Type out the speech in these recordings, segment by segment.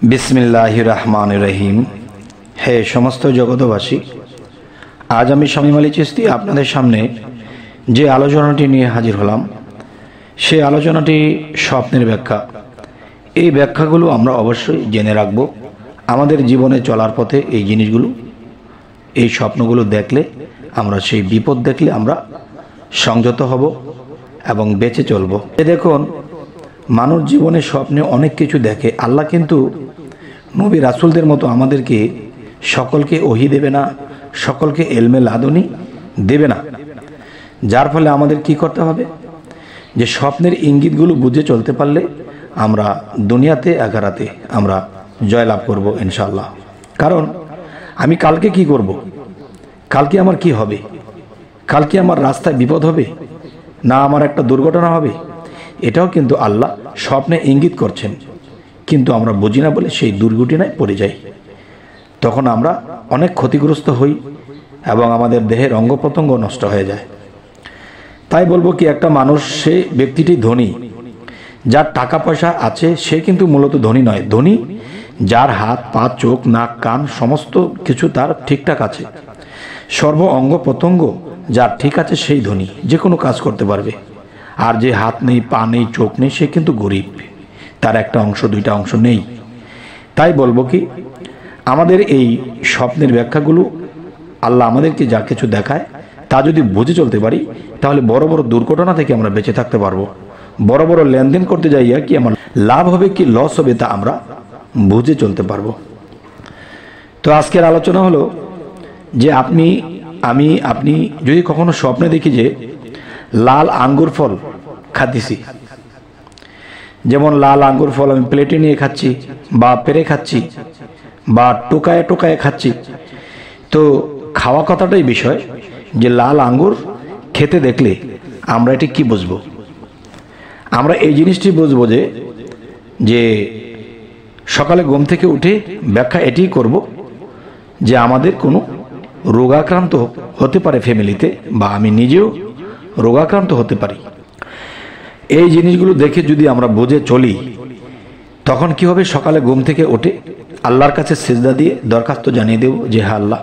बिस्मिल्लाहिर रहमानिर रहीम। हे समस्त जगतबासी, आज आमी शामीम आলী চিশতি আপনাদের সামনে যে আলোচনাটি নিয়ে হাজির হলাম সেই আলোচনাটি স্বপ্নের ব্যাখ্যা। এই ব্যাখ্যাগুলো আমরা অবশ্যই জেনে রাখব। আমাদের জীবনে চলার পথে এই জিনিসগুলো, এই স্বপ্নগুলো দেখলে আমরা সেই বিপদ দেখলে আমরা সংযত হব এবং বেঁচে চলব। দেখুন, মানুষ জীবনে স্বপ্নে অনেক কিছু দেখে। আল্লাহ কিন্তু নবী রাসূলদের মতো আমাদেরকে সকলকে ওহী দেবে না, সকলকে ইলমে লাদুনি দেবে না। যার ফলে আমাদের কি করতে হবে, যে স্বপ্নের ইঙ্গিতগুলো বুঝে চলতে পারলে আমরা দুনিয়াতে আখিরাতে আমরা জয়লাভ করব ইনশাআল্লাহ। কারণ আমি কালকে কি করব, কালকে আমার কি হবে, কালকে আমার রাস্তায় বিপদ হবে না আমার একটা দুর্ঘটনা হবে, এটাও কিন্তু আল্লাহ স্বপ্নে ইঙ্গিত করছেন। কিন্তু আমরা বুঝি না বলে সেই দুর্ঘটনায় পড়ে যাই, তখন আমরা অনেক ক্ষতিগ্রস্ত হই এবং আমাদের দেহের অঙ্গ প্রত্যঙ্গ নষ্ট হয়ে যায়। তাই বলবো কি, একটা মানুষ, সে ব্যক্তিটি ধনী, যার টাকা পয়সা আছে, সে কিন্তু মূলত ধনী নয়। ধনী যার হাত পা চোখ নাক কান সমস্ত কিছু তার ঠিকঠাক আছে, সর্ব অঙ্গ প্রত্যঙ্গ যার ঠিক আছে, সেই ধনী, যে কোনো কাজ করতে পারবে। আর যে হাত নেই পা নেই চোখ নেই, সে কিন্তু গরিব, তার একটা অংশ দুইটা অংশ নেই। তাই বলবো কি, আমাদের এই স্বপ্নের ব্যাখ্যাগুলো আল্লাহ আমাদেরকে যা কিছু দেখায় তা যদি বুঝে চলতে পারি, তাহলে বড় বড় দুর্ঘটনা থেকে আমরা বেঁচে থাকতে পারবো। বড় বড় লেনদেন করতে যাইয়া কি আমার লাভ হবে কি লস হবে তা আমরা বুঝে চলতে পারবো। তো আজকের আলোচনা হলো যে আপনি যদি কখনো স্বপ্নে দেখি যে লাল আঙ্গুর ফল খাচ্ছি, যেমন লাল আঙ্গুর ফল আমি প্লেটে নিয়ে খাচ্ছি বা পেরে খাচ্ছি বা টোকায় টোকায় খাচ্ছি, তো খাওয়া কথাটাই বিষয়। যে লাল আঙ্গুর খেতে দেখলে আমরা এটি কি বুঝবো, আমরা এই জিনিসটি বুঝবো যে সকালে ঘুম থেকে উঠে ব্যাখ্যা এটি করব যে আমাদের কোনো রোগাক্রান্ত হতে পারে ফ্যামিলিতে, বা আমি নিজেও রোগাক্রান্ত হতে পারি। এই জিনিসগুলো দেখে যদি আমরা বুঝে চলি, তখন কি হবে, সকালে ঘুম থেকে উঠে আল্লাহর কাছে সিজদা দিয়ে দরখাস্ত জানিয়ে দেব যে হ্যাঁ আল্লাহ,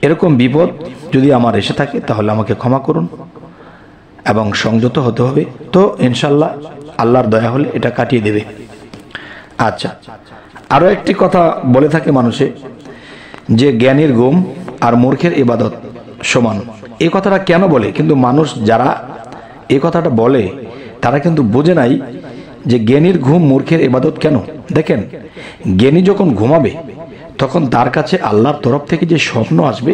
এরকম বিপদ যদি আমার এসে থাকে তাহলে আমাকে ক্ষমা করুন এবং সংযত হতে হবে। তো ইনশাল্লাহ আল্লাহর দয়া হলে এটা কাটিয়ে দেবে। আচ্ছা, আরও একটি কথা বলে থাকে মানুষে, যে জ্ঞানীর ঘুম আর মূর্খের ইবাদত সমান। এই কথাটা কেন বলে, কিন্তু মানুষ যারা এই কথাটা বলে তারা কিন্তু বোঝে নাই যে জ্ঞানীর ঘুম মূর্খের ইবাদত কেন। দেখেন, জ্ঞানী যখন ঘুমাবে তখন তার কাছে আল্লাহর তরফ থেকে যে স্বপ্ন আসবে,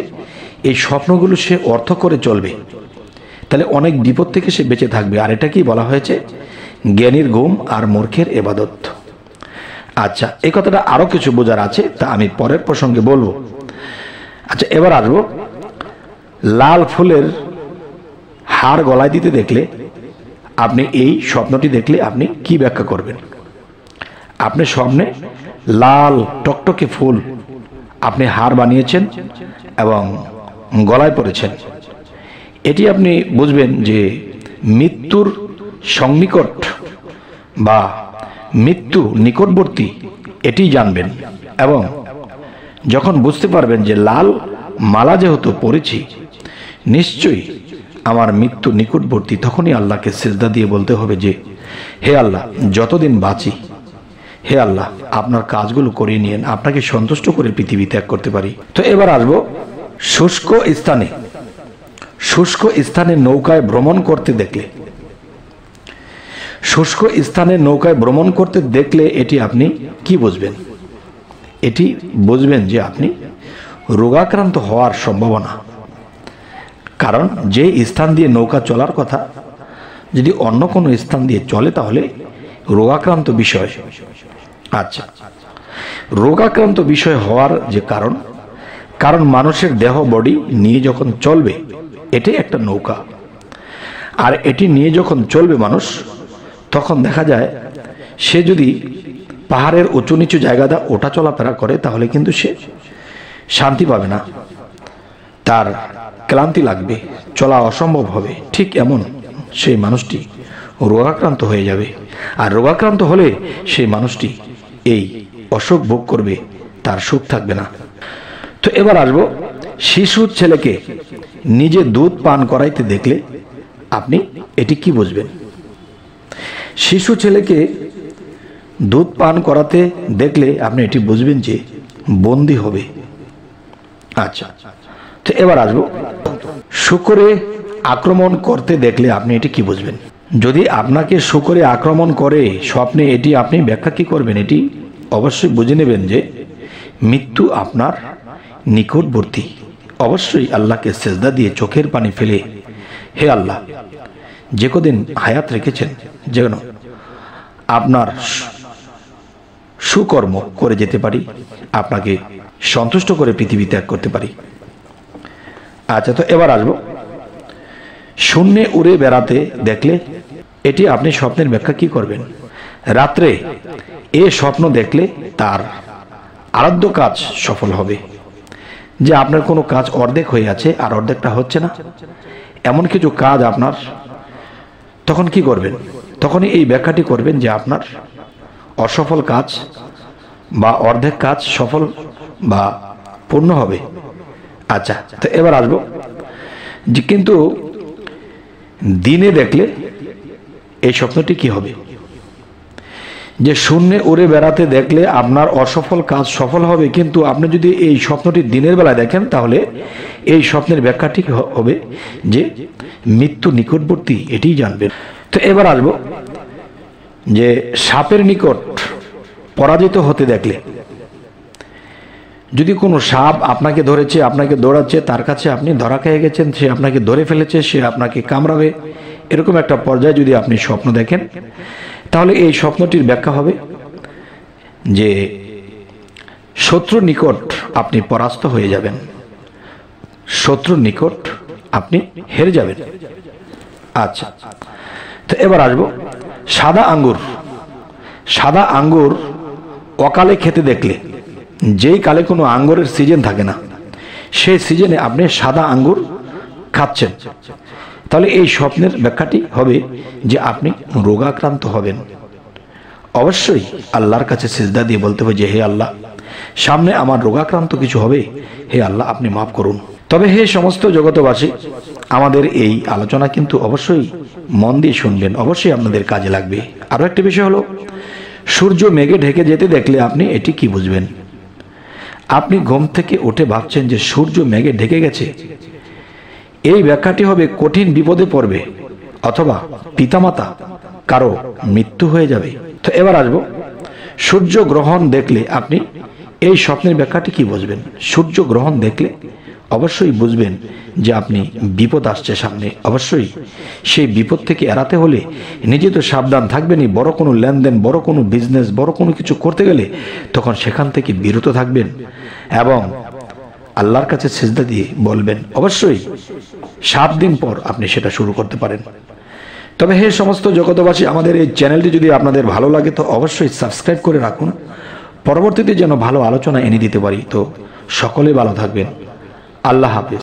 এই স্বপ্নগুলো সে অর্থ করে চলবে, তাহলে অনেক বিপদ থেকে সে বেঁচে থাকবে। আর এটা কি বলা হয়েছে, জ্ঞানীর ঘুম আর মূর্খের ইবাদত। আচ্ছা, এই কথাটা আরো কিছু বোঝার আছে, তা আমি পরের প্রসঙ্গে বলবো। আচ্ছা, এবার আসবো, লাল ফুলের হার গলায় দিতে দেখলে আপনি এই স্বপ্নটি দেখলে আপনি কি ব্যাখ্যা করবেন? আপনি স্বপ্নে লাল টকটকে ফুল আপনি হার বানিয়েছেন এবং গলায় পরেছেন, এটি আপনি বুঝবেন যে মৃত্যুর সন্নিকট বা মৃত্যু নিকটবর্তী, এটি জানবেন। এবং যখন বুঝতে পারবেন যে লাল মালা যেহেতু পরেছি, নিশ্চয়ই আমার মৃত্যু নিকটবর্তী, তখনই আল্লাহকে সিজদা দিয়ে বলতে হবে যে হে আল্লাহ, যতদিন বাঁচি, হে আল্লাহ আপনার কাজগুলো করিয়ে নিয়েন, আপনাকে সন্তুষ্ট করে পৃথিবী ত্যাগ করতে পারি। তো এবার আসবো, শুষ্ক স্থানে নৌকায় ভ্রমণ করতে দেখলে, শুষ্ক স্থানে নৌকায় ভ্রমণ করতে দেখলে এটি আপনি কি বুঝবেন? এটি বুঝবেন যে আপনি রোগাক্রান্ত হওয়ার সম্ভাবনা। কারণ যে স্থান দিয়ে নৌকা চলার কথা যদি অন্য কোনো স্থান দিয়ে চলে, তাহলে রোগাক্রান্ত বিষয়। আচ্ছা, রোগাক্রান্ত বিষয় হওয়ার যে কারণ মানুষের দেহ বডি নিয়ে যখন চলবে, এটি একটা নৌকা, আর এটি নিয়ে যখন চলবে মানুষ, তখন দেখা যায় সে যদি পাহাড়ের উঁচু নিচু জায়গাটা ওঠা চলাফেরা করে, তাহলে কিন্তু সে শান্তি পাবে না, তার ক্লান্তি লাগবে, চলা অসম্ভব হবে। ঠিক এমন সেই মানুষটি রোগাক্রান্ত হয়ে যাবে। আর রোগাক্রান্ত হলে সেই মানুষটি এই অসুখ ভোগ করবে, তার সুখ থাকবে না। তো এবার আসবো, শিশু ছেলেকে নিজে দুধ পান করাইতে দেখলে আপনি এটি কি বুঝবেন? শিশু ছেলেকে দুধ পান করাতে দেখলে আপনি এটি বুঝবেন যে বন্দী হবে। আচ্ছা, তো এবার আসবো, শুকরে আক্রমণ করতে দেখলে আপনি এটি কি বুঝবেন? যদি আপনাকে শুকরে আক্রমণ করে স্বপ্নে, এটি আপনি ব্যাখ্যা কি করবেন? এটি অবশ্যই বুঝে নেবেন যে মৃত্যু আপনার নিকটবর্তী। অবশ্যই আল্লাহকে সেজদা দিয়ে চোখের পানি ফেলে, হে আল্লাহ, যে কদিন হায়াত রেখেছেন যেন আপনার সুকর্ম করে যেতে পারি, আপনাকে সন্তুষ্ট করে পৃথিবী ত্যাগ করতে পারি। আচ্ছা, তো এবার আসবো, শূন্যে উড়ে বেড়াতে দেখলে এটি আপনি স্বপ্নের ব্যাখ্যা কি করবেন? রাত্রে এ স্বপ্ন দেখলে তার আরাধ্য কাজ সফল হবে। যে আপনার কোনো কাজ অর্ধেক হয়ে আছে আর অর্ধেকটা হচ্ছে না, এমন কিছু কাজ আপনার, তখন কি করবেন? তখনই এই ব্যাখ্যাটি করবেন যে আপনার অসফল কাজ বা অর্ধেক কাজ সফল বা পূর্ণ হবে। আচ্ছা, তো এবার আসবো যে কিন্তু দিনে দেখলে এই স্বপ্নটি কি হবে? যে শূন্যে উড়ে বেড়াতে দেখলে আপনার অসফল কাজ সফল হবে, কিন্তু আপনি যদি এই স্বপ্নটি দিনের বেলায় দেখেন তাহলে এই স্বপ্নের ব্যাখ্যাটি হবে যে মৃত্যু নিকটবর্তী, এটিই জানবেন। তো এবার আসবো যে সাপের নিকট পরাজিত হতে দেখলে, যদি কোনো সাপ আপনাকে ধরেছে, আপনাকে দৌড়াচ্ছে, তার কাছে আপনি ধরা খেয়ে গেছেন, সে আপনাকে ধরে ফেলেছে, সে আপনাকে কামড়াবে, এরকম একটা পর্যায়ে যদি আপনি স্বপ্ন দেখেন তাহলে এই স্বপ্নটির ব্যাখ্যা হবে যে শত্রুর নিকট আপনি পরাস্ত হয়ে যাবেন, শত্রুর নিকট আপনি হেরে যাবেন। আচ্ছা, তো এবার আসবো, সাদা আঙ্গুর, সাদা আঙ্গুর অকালে খেতে দেখলে, যেই কালে কোনো আঙ্গুরের সিজন থাকে না, সেই সিজনে আপনি সাদা আঙ্গুর খাচ্ছেন, তাহলে এই স্বপ্নের ব্যাখ্যাটি হবে যে আপনি রোগাক্রান্ত হবেন। অবশ্যই আল্লাহর কাছে সিজদা দিয়ে বলতে হবে যে হে আল্লাহ, সামনে আমার রোগাক্রান্ত কিছু হবে, হে আল্লাহ আপনি মাফ করুন। তবে হে সমস্ত জগতবাসী, আমাদের এই আলোচনা কিন্তু অবশ্যই মন দিয়ে শুনবেন, অবশ্যই আপনাদের কাজে লাগবে। আরো একটা বিষয় হলো, সূর্য মেঘে ঢেকে যেতে দেখলে আপনি এটি কি বুঝবেন? আপনি ঘুম থেকে উঠে ভাবছেন যে সূর্য মেঘে ঢেকে গেছে, এই ব্যাখ্যাটি হবে কঠিন বিপদে পড়বে অথবা পিতামাতা কারো মৃত্যু হয়ে যাবে। তো এবার আসবো, সূর্য গ্রহণ দেখলে আপনি এই স্বপ্নের ব্যাখ্যাটি কি বুঝবেন? সূর্য গ্রহণ দেখলে অবশ্যই বুঝবেন যে আপনি বিপদ আসছে সামনে। অবশ্যই সেই বিপদ থেকে এড়াতে হলে নিজে তো সাবধান থাকবেনই, বড় কোনো লেনদেন, বড় কোনো বিজনেস, বড় কোনো কিছু করতে গেলে তখন সেখান থেকে বিরত থাকবেন এবং আল্লাহর কাছে সিজদা দিয়ে বলবেন। অবশ্যই 7 দিন পর আপনি সেটা শুরু করতে পারেন। তবে হে সমস্ত জগতবাসী, আমাদের এই চ্যানেলটি যদি আপনাদের ভালো লাগে তো অবশ্যই সাবস্ক্রাইব করে রাখুন, পরবর্তীতে যেন ভালো আলোচনা এনে দিতে পারি। তো সকলে ভালো থাকবেন। আল্লাহ হাফেজ।